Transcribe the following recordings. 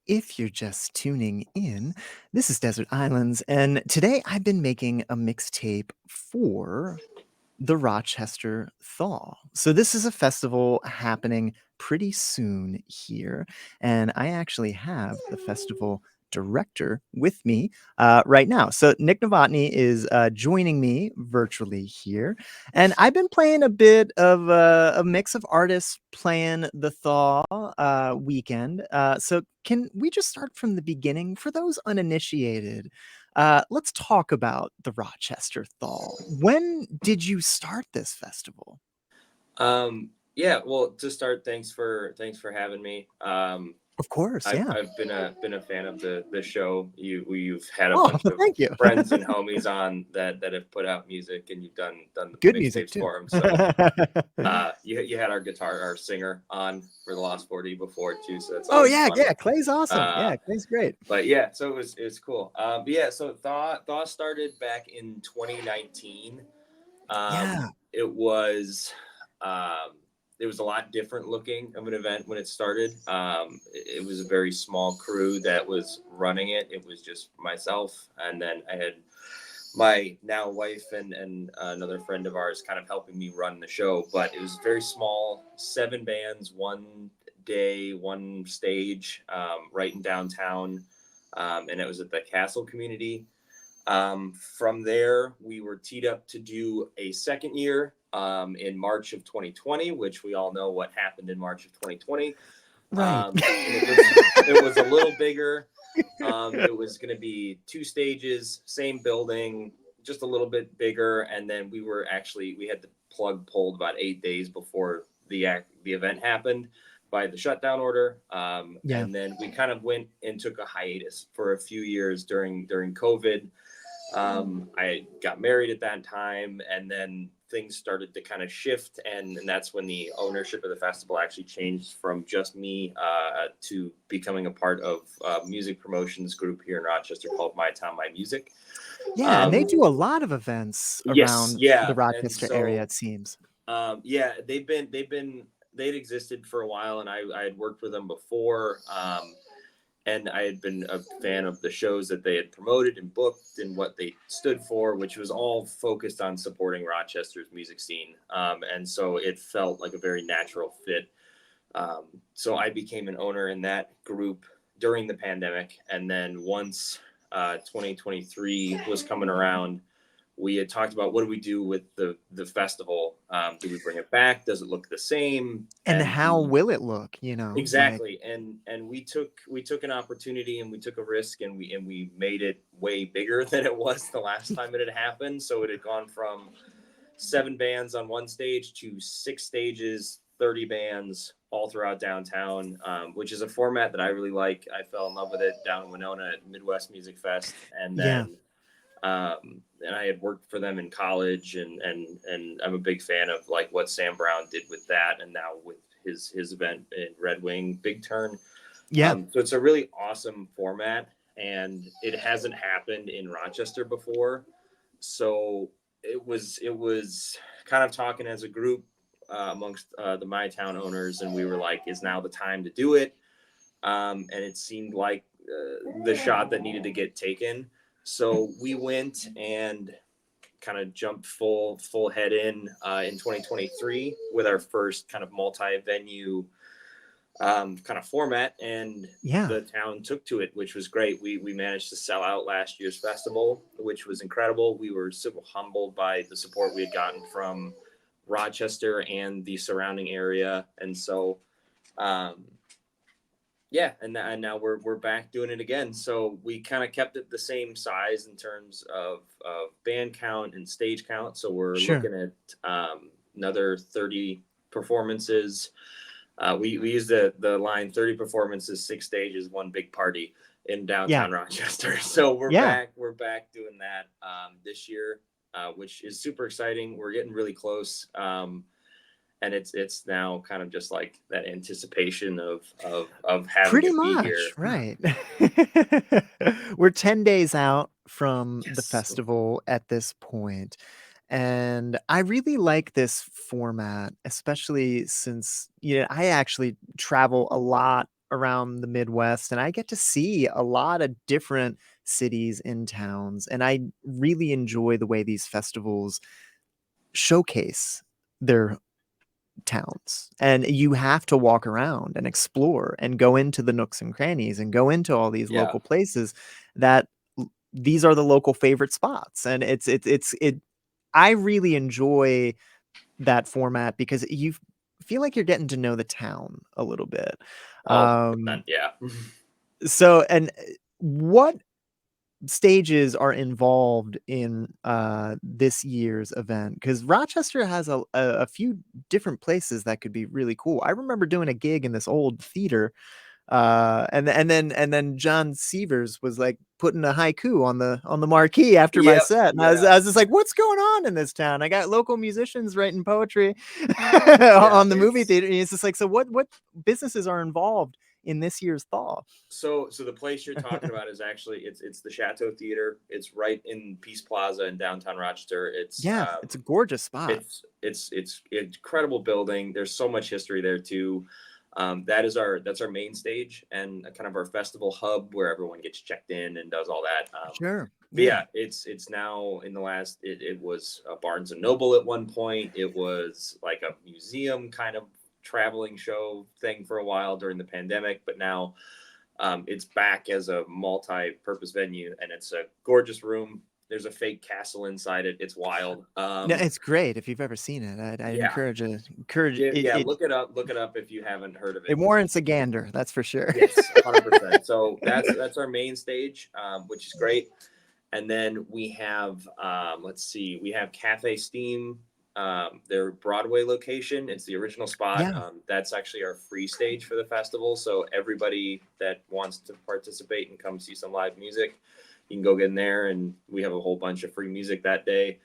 If you're just tuning in, this is Desert Islands, and today I've been making a mixtape for the Rochester Thaw. So this is a festival happening pretty soon here, and I actually have the festival director with me right now. So Nick Novotny is joining me virtually here, and I've been playing a bit of a mix of artists playing the Thaw weekend. So can we just start from the beginning for those uninitiated? Let's talk about the Rochester Thaw. When did you start this festival? Yeah, well, to start, thanks for having me. Of course, I've yeah. I've been a fan of the show. You've had a Oh, bunch of thank you. friends and homies on that have put out music, and you've done Good music mixtapes too. for them. So you had our singer on for the Lost 40 before too, so that's Oh always yeah, fun. yeah. Clay's awesome. Uh, Yeah, Clay's great. but yeah, so it was cool. But yeah, so Thaw started back in 2019. Yeah, It was um, it was a lot different looking of an event when it started. It was a very small crew that was running it. It was just myself, and then I had my now wife and another friend of ours kind of helping me run the show. But it was very small, 7 bands, one day, one stage, right in downtown, and it was at the Castle Community. From there, we were teed up to do a second year in March of 2020, which we all know what happened in March of 2020. right. And it was a little bigger. It was going to be 2 stages, same building, just a little bit bigger. And then we had the plug pulled about 8 days before the event happened by the shutdown order. Yeah. And then we kind of went and took a hiatus for a few years during COVID. I got married at that time, and then things started to kind of shift, and that's when the ownership of the festival actually changed from just me to becoming a part of a music promotions group here in Rochester called My Town, My Music. Yeah, and they Um, do a lot of events yes, around the yeah, and Rochester area, so it seems. yeah, they'd existed for a while, and I had worked with them before. And I had been a fan of the shows that they had promoted and booked and what they stood for, which was all focused on supporting Rochester's music scene. And so it felt like a very natural fit. So I became an owner in that group during the pandemic. And then once 2023 was coming around, we had talked about what do we do with the festival? Do we bring it back? Does it look the same? And And how we will it look, you know? Like, Exactly, and we took an opportunity and we took a risk and we made it way bigger than it was the last time it had happened. So it had gone from 7 bands on one stage to 6 stages, 30 bands all throughout downtown, which is a format that I really like. I fell in love with it down in Winona at Midwest Music Fest, and yeah. then and I had worked for them in college, and I'm a big fan of like what Sam Brown did with that, and now with his event in Red Wing, Big Turn. Yeah. So it's a really awesome format, and it hasn't happened in Rochester before. So it was kind of talking as a group amongst the My Town owners, and we were like, is now the time to do it? And it seemed like the shot that needed to get taken. So we went and kind of jumped full head in 2023 with our first kind of multi-venue kind of format, and Yeah. the town took to it, which was great. We managed to sell out last year's festival, which was incredible. We were super humbled by the support we had gotten from Rochester and the surrounding area, and so um, yeah, and now we're back doing it again. So we kind of kept it the same size in terms of band count and stage count. So we're Sure. looking at another 30 performances. We use the line 30 performances, 6 stages, one big party in Yeah. downtown Rochester. So Yeah. we're back doing that this year, which is super exciting. We're getting really close. And it's now kind of just like that anticipation of having Pretty it be much, here. right. We're 10 days out from the Yes. festival at this point, and I really like this format, especially since, I actually travel a lot around the Midwest, and I get to see a lot of different cities and towns, and I really enjoy the way these festivals showcase their towns. And you have to walk around and explore and go into the nooks and crannies and go into all these Yeah. local places that these are the local favorite spots. And it I really enjoy that format because you feel like you're getting to know the town a little bit. Oh, 100%, Um, yeah. so and what stages are involved in this year's event? Because Rochester has a few different places that could be really cool. I remember doing a gig in this old theater, and then John Sievers was like putting a haiku on the marquee after my Yep. set, and Yeah. I was just like, what's going on in this town? I got local musicians writing poetry Yeah. on the movie It's theater, and it's just like, so what businesses are involved in this year's Thaw? so the place you're talking about is actually it's the Chateau Theater. It's right in Peace Plaza in downtown Rochester. Yeah, it's a gorgeous spot. It's incredible building. There's so much history there too. That's our main stage and kind of our festival hub where everyone gets checked in and does all that. Sure. But Yeah. yeah, it's now in the last. It was a Barnes and Noble at one point. It was like a museum kind of traveling show thing for a while during the pandemic, but now it's back as a multi-purpose venue, and it's a gorgeous room. There's a fake castle inside it. It's wild. No, it's great if you've ever seen it. I'd Yeah, encourage it. yeah. It Look it up. Look it up if you haven't heard of it it. warrants a gander, that's for sure. Yes, 100%. So that's our main stage, which is great. And then we have let's see, we have Cafe Steam, their Broadway location. It's the original spot. Yeah. That's actually our free stage for the festival. So everybody that wants to participate and come see some live music, you can go get in there, and we have a whole bunch of free music that day.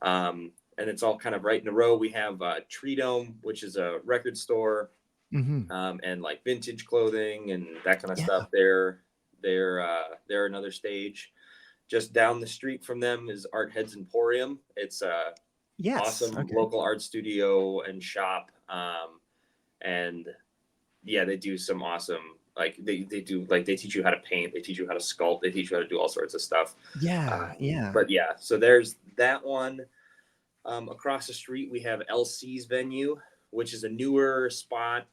And it's all kind of right in a row. We have Tree Dome, which is a record store, Mhm. and like vintage clothing and that kind of Yeah. stuff. They're another stage. Just down the street from them is Art Head's Emporium. It's a Yes. awesome Okay. local art studio and shop. And yeah, they do some awesome, like they do, like they teach you how to paint, they teach you how to sculpt, they teach you how to do all sorts of stuff. Yeah. Yeah. But yeah, so there's that one. Across the street, we have LC's venue, which is a newer spot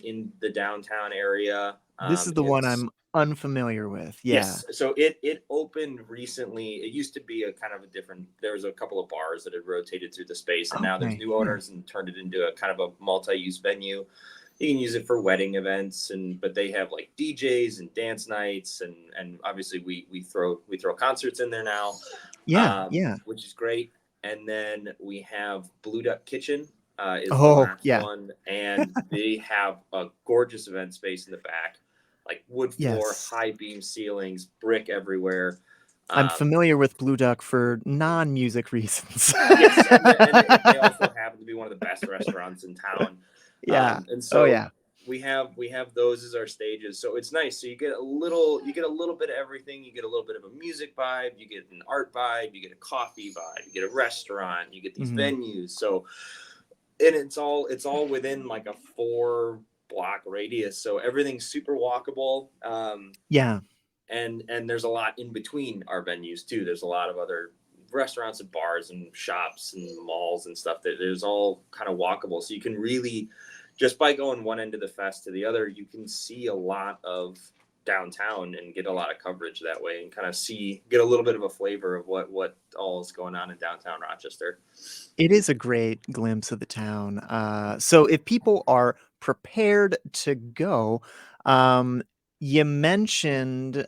in the downtown area. This is the one It's I'm unfamiliar with. Yeah. Yes, so it opened recently. It used to be a kind of a different. There was a couple of bars that had rotated through the space, and now there's Okay. new Yeah. owners and turned it into a kind of a multi-use venue. You can use it for wedding events, but they have like DJs and dance nights, and obviously we throw concerts in there now, Yeah. Yeah. which is great. And then we have Blue Duck Kitchen is the Oh, last yeah. one, and they have a gorgeous event space in the back, like wood floor, Yes. high beam ceilings, brick everywhere. I'm Um, familiar with Blue Duck for non-music reasons. yes, and they also happen to be one of the best restaurants in town. Yeah. And Oh, so yeah. we have those as our stages. So it's nice. So you get a little bit of everything. You get a little bit of a music vibe, you get an art vibe, you get a coffee vibe, you get a restaurant, you get these Mhm. venues. So and it's all within like a 4 block radius. So everything's super walkable. Yeah. And there's a lot in between our venues too. There's a lot of other restaurants and bars and shops and malls and stuff that is all kind of walkable. So you can really, just by going one end of the fest to the other, you can see a lot of downtown and get a lot of coverage that way, and kind of get a little bit of a flavor of what all is going on in downtown Rochester. It is a great glimpse of the town. So if people are prepared to go, um, you mentioned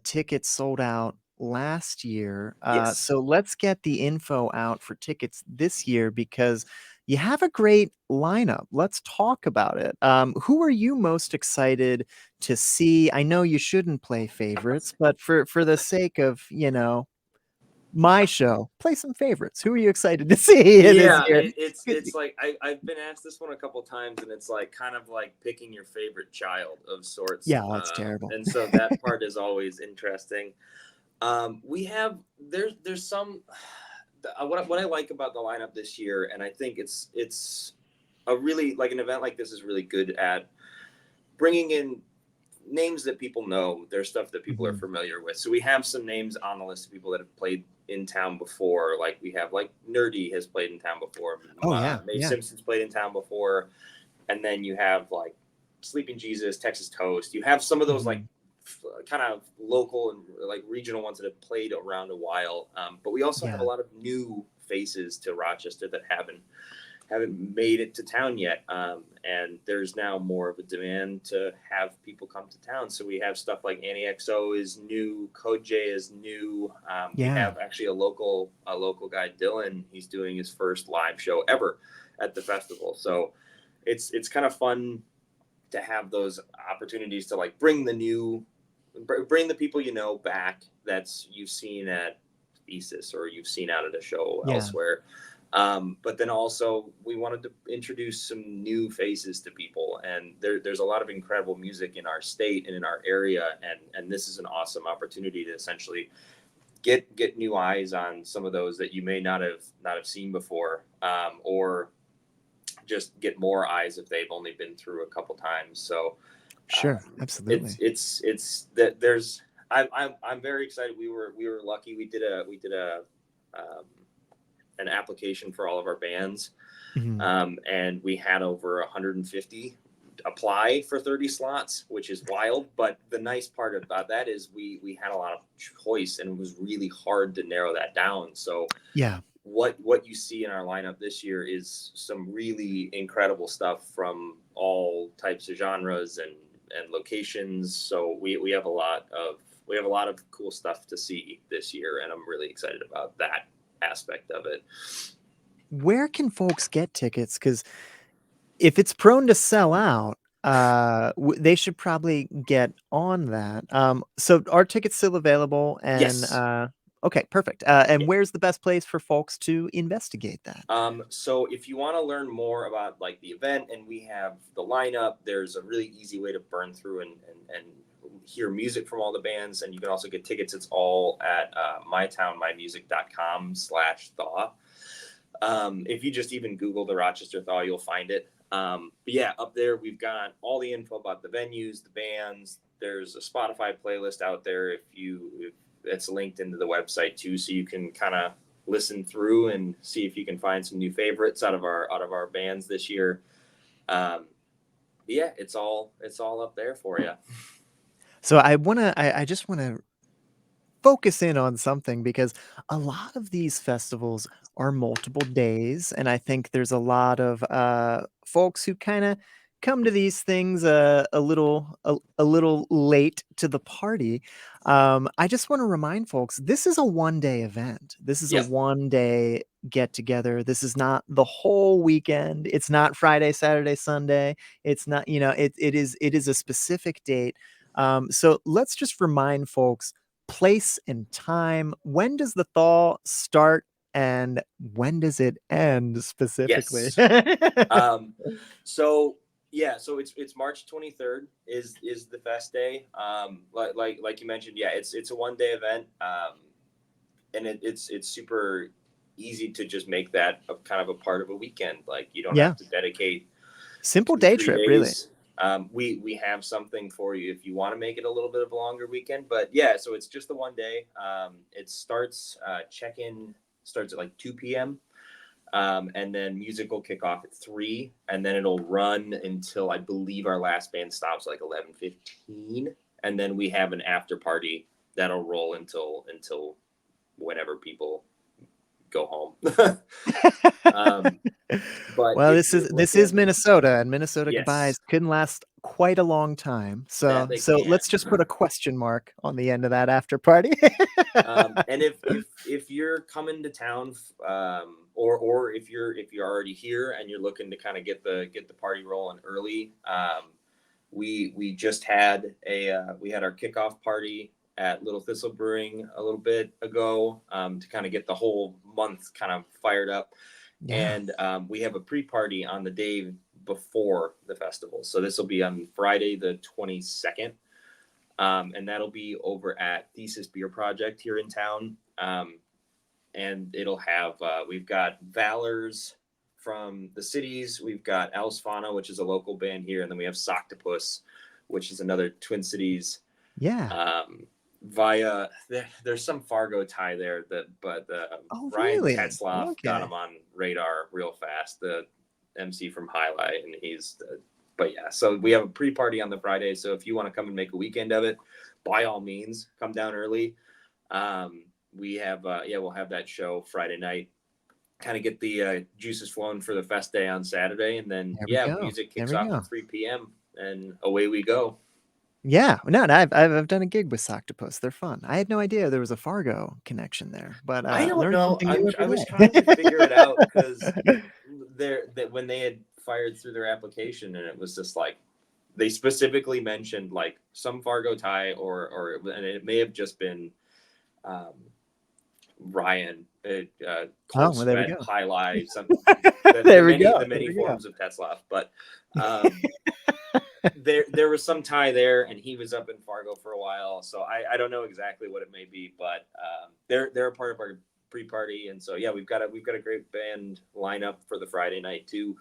tickets sold out last year. Yes. So let's get the info out for tickets this year because you have a great lineup. Let's talk about it. Who are you most excited to see? I know you shouldn't play favorites, but for the sake of, my show, play some favorites. Who are you excited to see this Yeah, year? it's like I've been asked this one a couple times, and it's like kind of like picking your favorite child of sorts. Yeah, that's terrible. And so that part is always interesting. We have there's some what I like about the lineup this year, and I think it's a really, like, an event like this is really good at bringing in names that people know. There's stuff that people are Mhm. familiar with. So we have some names on the list of people that have played in town before. Like we have like Nerdy has played in town before. Oh, yeah, Mae yeah. Simpson's played in town before. And then you have like Sleeping Jesus, Texas Toast. You have some of those like Mhm. kind of local and like regional ones that have played around a while. But we also have a Yeah. lot of new faces to Rochester that haven't made it to town yet. And there's now more of a demand to have people come to town. So we have stuff like Annie XO is new, Code J is new. We Yeah. have actually a local guy, Dylan. He's doing his first live show ever at the festival. So it's kind of fun to have those opportunities to like bring the people back that's you've seen at Thesis or you've seen out at a show Yeah. elsewhere. But then also we wanted to introduce some new faces to people, and there's a lot of incredible music in our state and in our area, and this is an awesome opportunity to essentially get new eyes on some of those that you may not have seen before, or just get more eyes if they've only been through a couple times. So Sure. um, Absolutely. it's that there's I'm very excited. We were lucky. We did a um, an application for all of our bands, Mhm. and we had over 150 apply for 30 slots, which is wild. But the nice part about that is we had a lot of choice, and it was really hard to narrow that down. So Yeah. what you see in our lineup this year is some really incredible stuff from all types of genres and locations. So we have a lot of cool stuff to see this year, and I'm really excited about that aspect of it. Where can folks get tickets? Because if it's prone to sell out, they should probably get on that. So are tickets still available? And Yes. okay, perfect. And where's the best place for folks to investigate that? So if you want to learn more about like the event and we have the lineup, there's a really easy way to burn through and hear music from all the bands. And you can also get tickets. It's all at mytownmymusic.com/thaw. If you just even Google the Rochester Thaw, you'll find it. But yeah, up there, we've got all the info about the venues, the bands. There's a Spotify playlist out there if it's linked into the website too. So you can kind of listen through and see if you can find some new favorites out of our bands this year. Um, yeah, it's all up there for you. So I just wanna focus in on something because a lot of these festivals are multiple days, and I think there's a lot of folks who kind of come to these things a little late to the party. I just want to remind folks this is a 1 day event. This is a Yep. 1 day get together. This is not the whole weekend. It's not Friday, Saturday, Sunday. It's not, it is a specific date. So let's just remind folks place and time. When does the thaw start and when does it end specifically? Yes. Um, so yeah, so it's March 23rd is the fest day. Like you mentioned, yeah, it's a 1 day event, and it's super easy to just make that a kind of a part of a weekend. Like you don't Yeah, have to dedicate simple two day three trip, really. days. We have something for you if you want to make it a little bit of a longer weekend. But yeah, so it's just the 1 day. It starts check-in starts at like 2 p.m. And then music will kick off at 3, and then it'll run until I believe our last band stops like 11:15, and then we have an after party that'll roll until whenever people go home. um, but Well, if this you're is this is looking, Minnesota, and Minnesota yes, goodbyes can last quite a long time. that So they so can. let's just put a question mark on the end of that after party. And if you're coming to town, or if you're already here and you're looking to kind of get the party rolling early, we just had we had our kickoff party at Little Thistle Brewing a little bit ago, to kind of get the whole month kind of fired up, Yeah. and we have a pre-party on the day before the festival. So this will be on Friday the 22nd, and that'll be over at Thesis Beer Project here in town. And it'll have we've got Valors from the cities, we've got Alice Fauna, which is a local band here, and then we have Soctopus, which is another Twin Cities. Yeah. Via there's some Fargo tie there but Oh, Ryan really? Tetzloff got Okay. him on radar real fast, the MC from Highlight, and but yeah, so we have a pre-party on the Friday. So if you want to come and make a weekend of it, by all means, come down early. We have we'll have that show Friday night, kind of get the juices flowing for the fest day on Saturday, and then There we go. music There kicks we off go. at 3 p.m. and away we go. Yeah. No, I've done a gig with Soctopus. They're fun. I had no idea there was a Fargo connection there, but I don't learn know. something new I every was trying to figure it out because day. that when they had fired through their application, and it was just like they specifically mentioned like some Fargo tie, and it may have just been um, Ryan, Oh, Cold well, there we Sweat, go. High Life, There we go. the There many we go. forms of Tetzlaff, but there was some tie there, and he was up in Fargo for a while, so I don't know exactly what it may be, but they're a part of our pre-party, and so yeah, we've got a great band lineup for the Friday night too.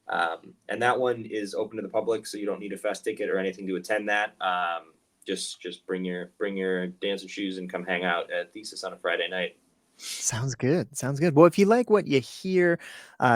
And that one is open to the public, so you don't need a fest ticket or anything to attend that. Just bring your dancing shoes and come hang out at Thesis on a Friday night. Sounds good. Sounds good. Well, if you like what you hear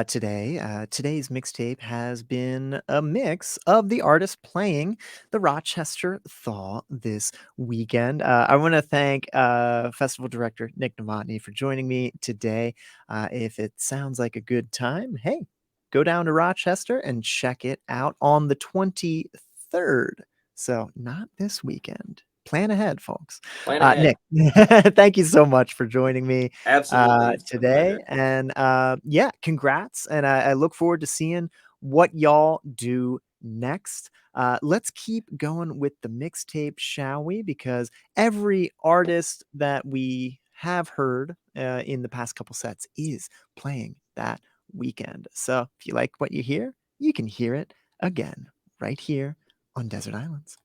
today, today's mixtape has been a mix of the artists playing the Rochester Thaw this weekend. I want to thank festival director Nick Novotny for joining me today. If it sounds like a good time, hey, go down to Rochester and check it out on the 23rd. So, not this weekend. Plan ahead, folks. Plan ahead. Nick, thank you so much for joining me Absolutely, it's been a today. pleasure. And yeah, congrats. And I look forward to seeing what y'all do next. Let's keep going with the mixtape, shall we? Because every artist that we have heard in the past couple sets is playing that weekend. So if you like what you hear, you can hear it again right here on Desert Islands.